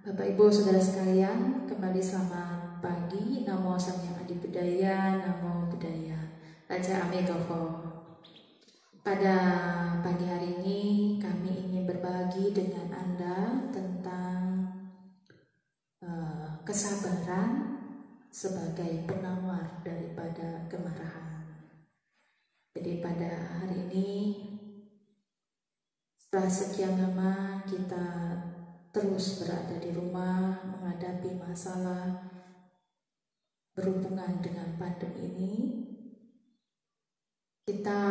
Bapak Ibu Saudara sekalian, kembali selamat pagi. Namo Sang Hyang Adibudaya, Namo Buddhaya, Raja Amitovo. Pada pagi hari ini kami ingin berbagi dengan Anda tentang kesabaran sebagai penawar daripada kemarahan. Jadi pada hari ini, setelah sekian lama kita terus berada di rumah menghadapi masalah berhubungan dengan pandemi ini, kita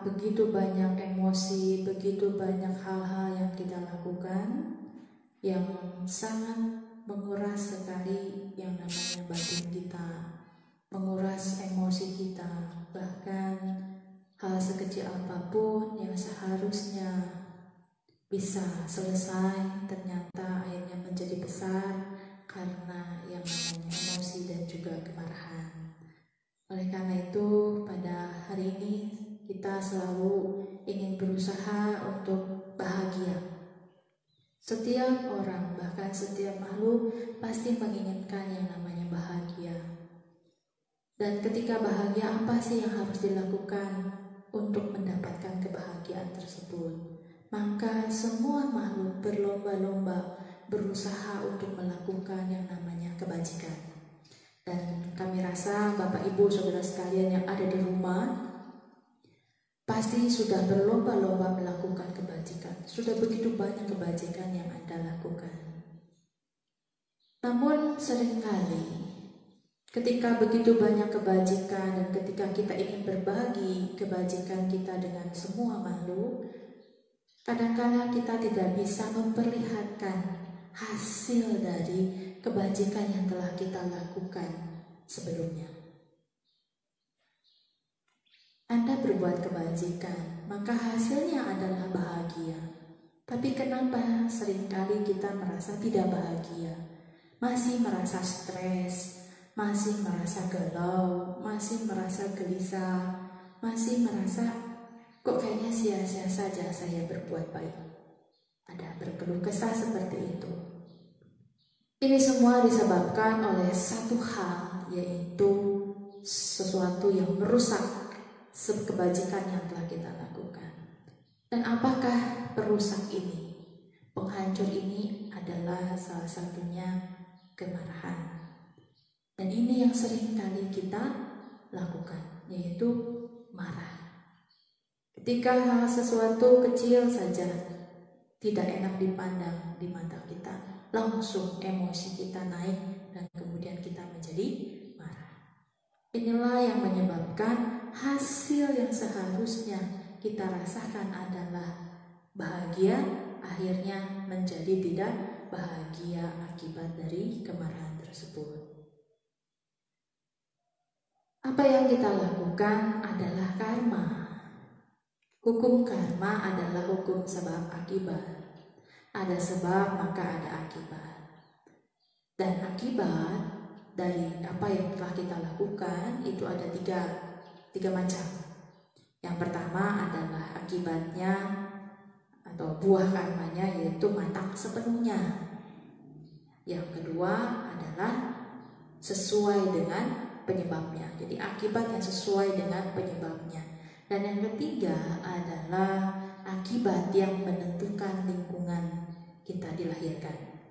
begitu banyak emosi, begitu banyak hal-hal yang kita lakukan yang sangat menguras sekali yang namanya batin kita, menguras emosi kita. Bahkan hal sekecil apapun yang seharusnya bisa selesai ternyata akhirnya menjadi besar karena yang namanya emosi dan juga kemarahan. Oleh karena itu, pada hari ini kita selalu ingin berusaha untuk bahagia. Setiap orang, bahkan setiap makhluk pasti menginginkan yang namanya bahagia. Dan ketika bahagia, apa sih yang harus dilakukan untuk mendapatkan kebahagiaan tersebut? Maka semua makhluk berlomba-lomba berusaha untuk melakukan yang namanya kebajikan. Dan kami rasa Bapak Ibu Saudara sekalian yang ada di rumah pasti sudah berlomba-lomba melakukan kebajikan. Sudah begitu banyak kebajikan yang Anda lakukan. Namun seringkali ketika begitu banyak kebajikan dan ketika kita ingin berbagi kebajikan kita dengan semua makhluk, kadang-kala kita tidak bisa memperlihatkan hasil dari kebajikan yang telah kita lakukan sebelumnya. Anda berbuat kebajikan, maka hasilnya adalah bahagia. Tapi kenapa seringkali kita merasa tidak bahagia? Masih merasa stres, masih merasa galau, masih merasa gelisah, masih merasa kok kayaknya sia-sia saja saya berbuat baik. Ada berkeluh kesah seperti itu. Ini semua disebabkan oleh satu hal, yaitu sesuatu yang merusak kebajikan yang telah kita lakukan. Dan apakah perusak ini? Penghancur ini adalah salah satunya kemarahan. Dan ini yang sering kali kita lakukan, yaitu marah. Ketika hal sesuatu kecil saja tidak enak dipandang di mata kita, langsung emosi kita naik dan kemudian kita menjadi marah. Inilah yang menyebabkan hasil yang seharusnya kita rasakan adalah bahagia, akhirnya menjadi tidak bahagia akibat dari kemarahan tersebut. Apa yang kita lakukan adalah karma. Hukum karma adalah hukum sebab akibat. Ada sebab maka ada akibat. Dan akibat dari apa yang telah kita lakukan itu ada tiga macam. Yang pertama adalah akibatnya atau buah karmanya, yaitu matang sepenuhnya. Yang kedua adalah sesuai dengan penyebabnya. Jadi akibat yang sesuai dengan penyebabnya. Dan yang ketiga adalah akibat yang menentukan lingkungan kita dilahirkan.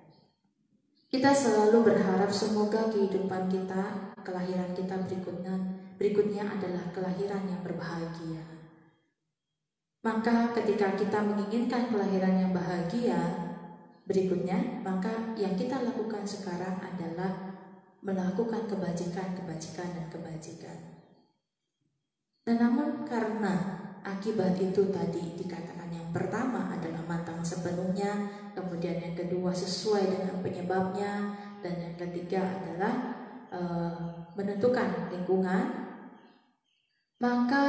Kita selalu berharap semoga kehidupan kita, kelahiran kita berikutnya adalah kelahiran yang berbahagia. Maka ketika kita menginginkan kelahiran yang bahagia berikutnya, maka yang kita lakukan sekarang adalah melakukan kebajikan dan kebajikan. Dan namun karena akibat itu tadi dikatakan yang pertama adalah matang sepenuhnya, kemudian yang kedua sesuai dengan penyebabnya, dan yang ketiga adalah menentukan lingkungan, maka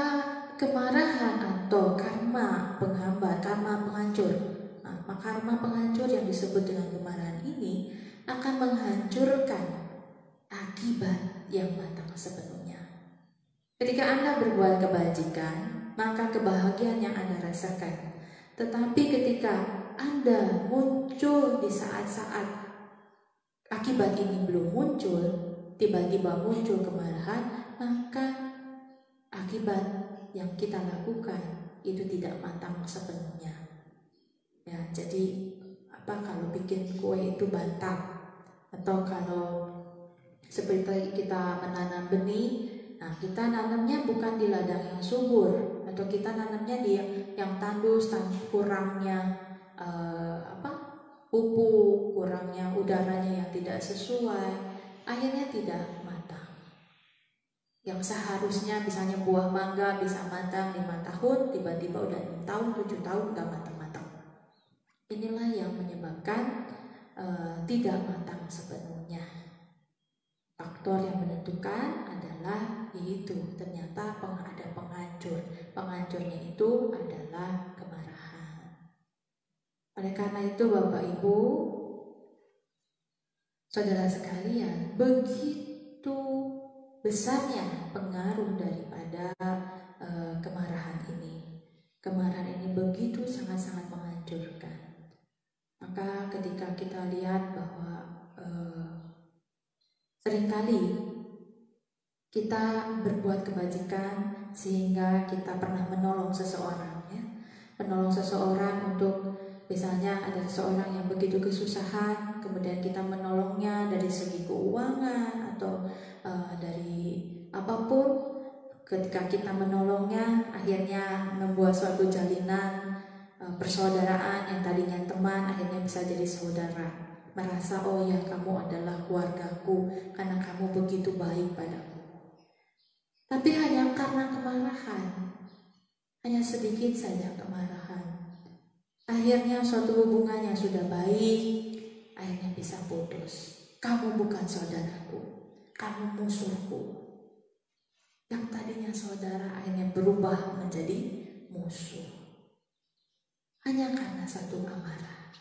kemarahan atau karma penghambat, karma penghancur, karma penghancur yang disebut dengan kemarahan ini akan menghancurkan akibat yang matang sepenuhnya. Ketika Anda berbuat kebajikan, maka kebahagiaan yang Anda rasakan. Tetapi ketika Anda muncul di saat-saat akibat ini belum muncul, tiba-tiba muncul kemarahan, maka akibat yang kita lakukan itu tidak matang sepenuhnya. Ya, jadi kalau bikin kue itu batang, atau kalau seperti kita menanam benih, nah kita nanamnya bukan di ladang yang subur, atau kita nanamnya di yang tandus, kurangnya pupuk, kurangnya udaranya yang tidak sesuai, akhirnya tidak matang. Yang seharusnya misalnya buah mangga bisa matang 5 tahun, tiba-tiba udah 6 tahun, 7 tahun udah matang-matang. Inilah yang menyebabkan tidak matang sepenuhnya. Faktor yang menentukan adalah yaitu ternyata ada penghancur. Penghancurnya itu adalah kemarahan. Oleh karena itu Bapak Ibu, saudara sekalian, begitu besarnya pengaruh daripada kemarahan ini. Kemarahan ini begitu sangat-sangat menghancurkan. Maka ketika kita lihat bahwa seringkali kita berbuat kebajikan sehingga kita pernah menolong seseorang, ya. Menolong seseorang untuk misalnya ada seseorang yang begitu kesusahan, kemudian kita menolongnya dari segi keuangan atau dari apapun. Ketika kita menolongnya, akhirnya membuat suatu jalinan persaudaraan yang tadinya teman, akhirnya bisa jadi saudara. Merasa, oh ya, kamu adalah keluargaku karena kamu begitu baik padaku. Tapi hanya karena kemarahan, hanya sedikit saja kemarahan, akhirnya suatu hubungan yang sudah baik akhirnya bisa putus. Kamu bukan saudaraku, kamu musuhku. Yang tadinya saudara akhirnya berubah menjadi musuh, hanya karena satu amarah.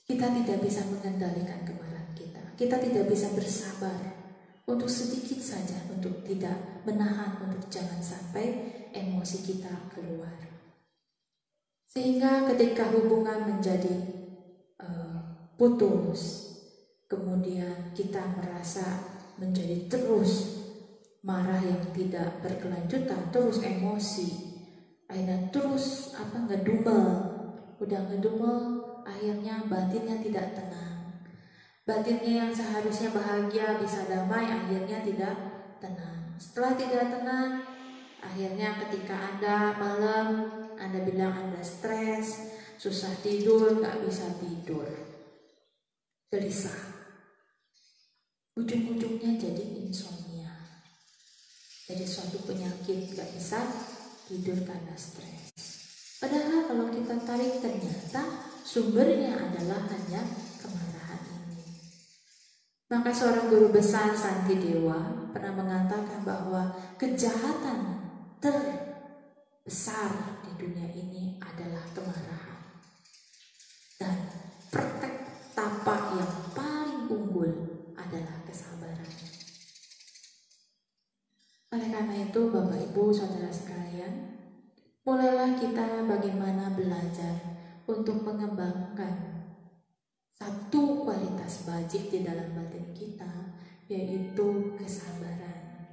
Kita tidak bisa mengendalikan kemarahan kita. Kita tidak bisa bersabar untuk sedikit saja, untuk tidak menahan, untuk jangan sampai emosi kita keluar. Sehingga ketika hubungan menjadi putus, kemudian kita merasa menjadi terus marah yang tidak berkelanjutan, terus emosi, akhirnya terus ngedumel, udah ngedumel, akhirnya batinnya tidak tenang. Batinnya yang seharusnya bahagia bisa damai, akhirnya tidak tenang. Setelah tidak tenang, akhirnya ketika Anda malam, Anda bilang Anda stres, susah tidur, gak bisa tidur, gelisah, ujung-ujungnya jadi insomnia. Jadi suatu penyakit, gak bisa tidur karena stres. Padahal kalau kita tarik, ternyata sumbernya adalah hanya kemarahan ini. Maka seorang guru besar Santidewa pernah mengatakan bahwa kejahatan terbesar di dunia ini adalah kemarahan. Dan praktek tapak yang paling unggul adalah kesabaran. Oleh karena itu Bapak Ibu Saudara sekalian, mulailah kita bagaimana belajar untuk mengembangkan satu kualitas bajik di dalam batin kita, yaitu kesabaran.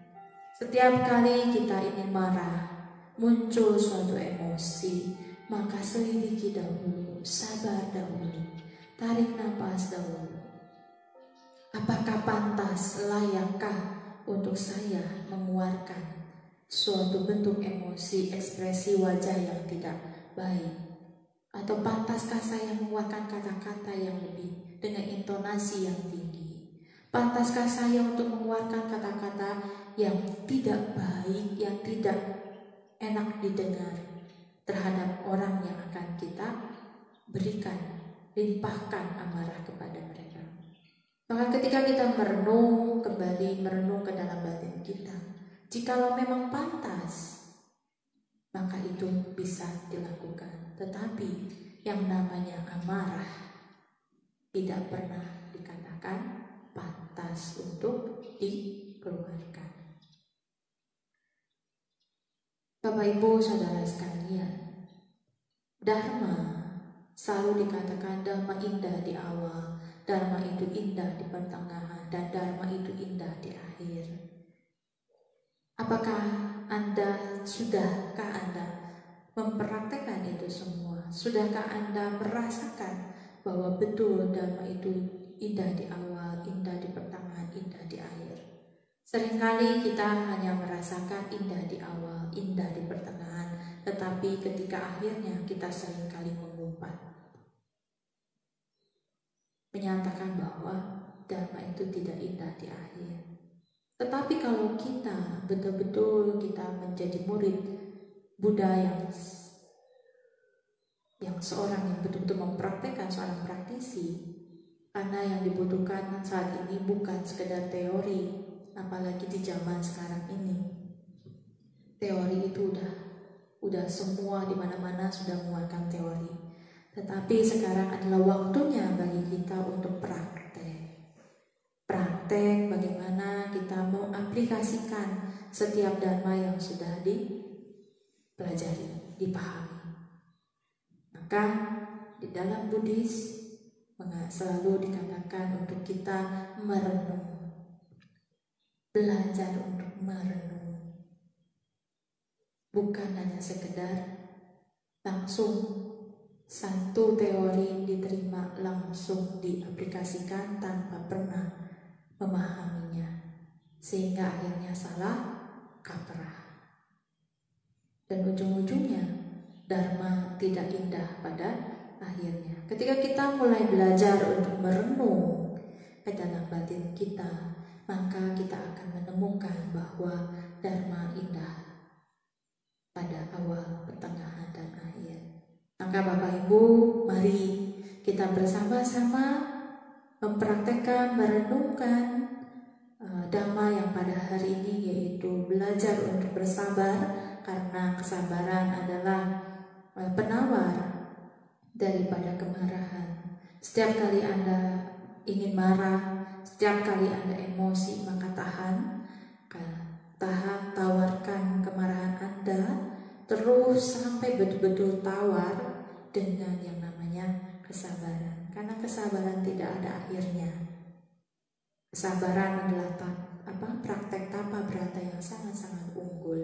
Setiap kali kita ingin marah, muncul suatu emosi, maka selidiki dahulu, sabar dahulu, tarik nafas dahulu. Apakah pantas, layakkah untuk saya mengeluarkan suatu bentuk emosi, ekspresi wajah yang tidak baik? Atau pantaskah saya mengeluarkan kata-kata yang lebih dengan intonasi yang tinggi? Pantaskah saya untuk mengeluarkan kata-kata yang tidak baik, yang tidak enak didengar terhadap orang yang akan kita berikan, limpahkan amarah kepada mereka? Maka ketika kita merenung kembali, merenung ke dalam batin kita, jikalau memang pantas, maka itu bisa dilakukan. Tetapi yang namanya amarah tidak pernah dikatakan pantas untuk dikeluarkan. Bapak Ibu Saudara sekalian, Dharma selalu dikatakan dhamma indah di awal, Dharma itu indah di pertengahan dan Dharma itu indah di akhir. Apakah sudahkah Anda mempraktekkan itu semua? Sudahkah Anda merasakan bahwa betul Dharma itu indah di awal, indah di pertengahan, indah di akhir? Seringkali kita hanya merasakan indah di awal, indah di pertengahan, tetapi ketika akhirnya kita seringkali mengumpat, menyatakan bahwa Dharma itu tidak indah di akhir. Tetapi kalau kita betul-betul menjadi murid Buddha yang seorang yang betul-betul mempraktekkan, seorang praktisi, karena yang dibutuhkan saat ini bukan sekedar teori, apalagi di zaman sekarang ini. Teori itu udah semua di mana-mana sudah menguatkan teori. Tetapi sekarang adalah waktunya bagi kita untuk praktek. Praktek bagaimana kita mau aplikasikan setiap dharma yang sudah dipelajari, dipahami. Maka di dalam Buddhis selalu dikatakan untuk kita merenung, belajar untuk merenung, bukan hanya sekedar langsung satu teori diterima langsung diaplikasikan tanpa pernah memahaminya, sehingga akhirnya salah kaprah dan ujung-ujungnya Dharma tidak indah pada akhirnya. Ketika kita mulai belajar untuk merenung ke dalam batin kita, maka kita akan menemukan bahwa Dharma indah pada awal, pertengahan, dan akhir. Maka Bapak Ibu, mari kita bersama-sama mempraktekkan, merenungkan Dhamma yang pada hari ini, yaitu belajar untuk bersabar, karena kesabaran adalah penawar daripada kemarahan. Setiap kali Anda ingin marah, setiap kali Anda emosi, maka tawarkan kemarahan Anda terus sampai betul-betul tawar dengan yang namanya kesabaran. Karena kesabaran tidak ada akhirnya. Kesabaran adalah praktek tapa brata yang sangat-sangat unggul.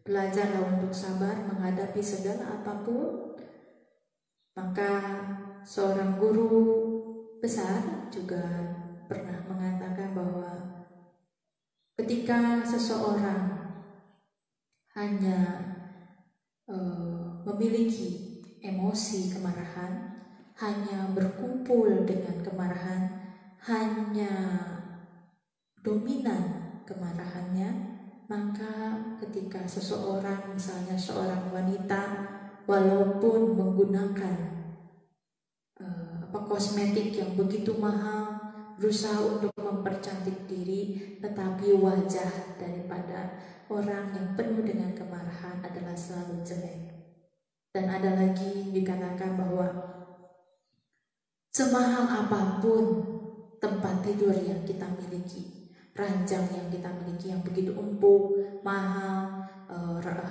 Belajarlah untuk sabar menghadapi segala apapun. Maka seorang guru besar juga pernah mengatakan bahwa ketika seseorang hanya memiliki emosi kemarahan, hanya berkumpul dengan kemarahan, hanya dominan kemarahannya, maka ketika seseorang, misalnya seorang wanita, walaupun menggunakan kosmetik yang begitu mahal, berusaha untuk mempercantik diri, tetapi wajah daripada orang yang penuh dengan kemarahan adalah selalu jelek. Dan ada lagi dikatakan bahwa semahal apapun tempat tidur yang kita miliki, ranjang yang kita miliki yang begitu empuk, mahal,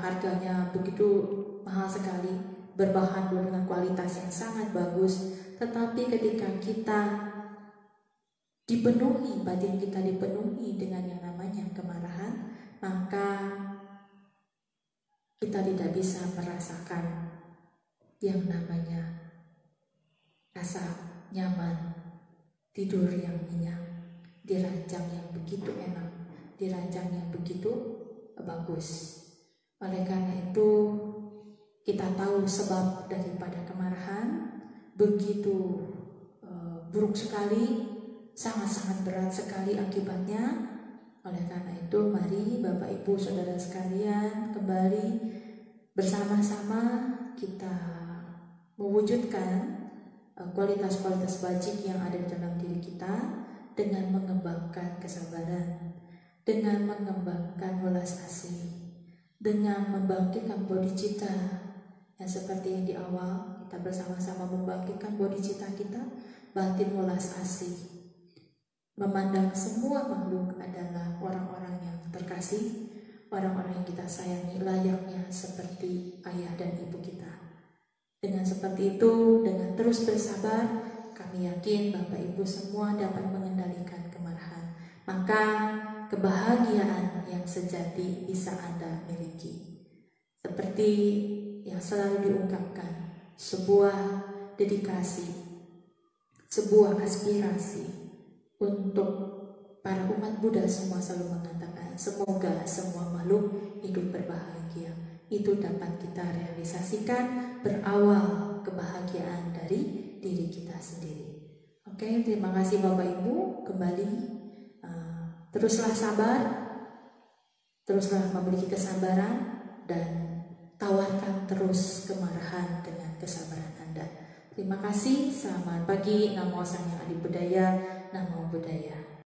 harganya begitu mahal sekali, berbahan dengan kualitas yang sangat bagus, tetapi ketika kita dipenuhi, batin kita dipenuhi dengan yang namanya kemarahan, maka kita tidak bisa merasakan yang namanya rasa nyaman, tidur yang nyenyak, di ranjang yang begitu enak, di ranjang yang begitu bagus. Oleh karena itu, kita tahu sebab daripada kemarahan begitu buruk sekali, sangat-sangat berat sekali akibatnya. Oleh karena itu, mari Bapak Ibu Saudara sekalian kembali bersama-sama kita mewujudkan kualitas-kualitas bajik yang ada di dalam diri kita dengan mengembangkan kesabaran, dengan mengembangkan welas asih, dengan membangkitkan bodhicitta yang seperti yang di awal kita bersama-sama membangkitkan bodhicitta kita, batin welas asih, memandang semua makhluk adalah orang-orang yang terkasih, orang-orang yang kita sayangi, layaknya seperti ayah dan ibu kita. Dengan seperti itu, dengan terus bersabar, Kami yakin Bapak Ibu semua dapat mengendalikan kemarahan. Maka kebahagiaan yang sejati bisa Anda miliki. Seperti yang selalu diungkapkan, sebuah dedikasi, sebuah aspirasi untuk para umat Buddha semua selalu mengatakan semoga semua makhluk hidup berbahagia. Itu dapat kita realisasikan berawal kebahagiaan dari diri kita sendiri. Oke, terima kasih Bapak Ibu. Kembali teruslah sabar, teruslah memiliki kesabaran, dan tawarkan terus kemarahan dengan kesabaran Anda. Terima kasih, selamat pagi. Namo Sang Hyang Adi Budaya, Namo Buddhaya.